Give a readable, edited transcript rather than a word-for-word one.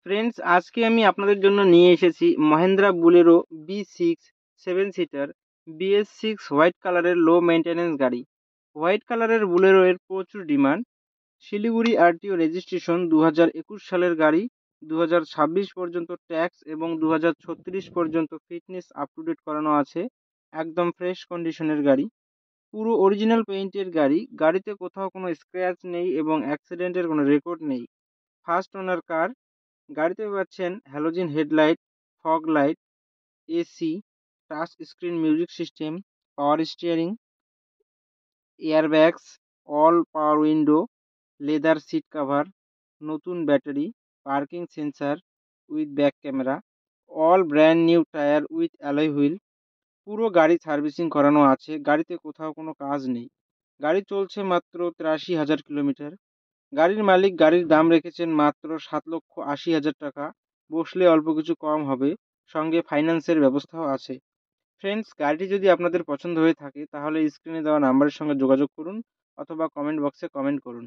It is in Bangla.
ফ্রেন্ডস, আজকে আমি আপনাদের জন্য নিয়ে এসেছি Mahindra Bolero B6 seven seater BS6 white কালারের লো মেইনটেনেন্স গাড়ি। হোয়াইট কালারের বুলেরো এর প্রচুর ডিমান্ড। শিলিগুড়ি আরটিও রেজিস্ট্রেশন 2021 সালের গাড়ি, 2026 পর্যন্ত ট্যাক্স এবং 2036 পর্যন্ত ফিটনেস আপ টু ডেট করানো আছে। একদম ফ্রেশ কন্ডিশনের গাড়ি, পুরো অরিজিনাল পেইন্টের গাড়ি। গাড়িতে কোথাও কোনো স্ক্র্যাচ নেই এবং অ্যাক্সিডেন্টের কোনো রেকর্ড নেই। First owner car. গাড়িতে পাচ্ছেন halogen headlight, fog light, AC, touch screen music system, power steering, airbags, all power window, leather seat cover, নতুন battery, parking sensor with back camera, all brand new tyre with alloy wheel. পুরো গাড়ি সার্ভিসিং করানো আছে, গাড়িতে কোথাও কোনো কাজ নেই। গাড়ি চলছে মাত্র 83,000 কিলোমিটার। গাড়ির মালিক গাড়ির দাম রেখেছেন মাত্র 7,80,000 টাকা। বসলে অল্প কিছু কম হবে, সঙ্গে ফাইন্যান্সের ব্যবস্থাও আছে। ফ্রেন্ডস, গাড়িটি যদি আপনাদের পছন্দ হয়ে থাকে তাহলে স্ক্রিনে দেওয়া নাম্বারের সঙ্গে যোগাযোগ করুন অথবা কমেন্ট বক্সে কমেন্ট করুন।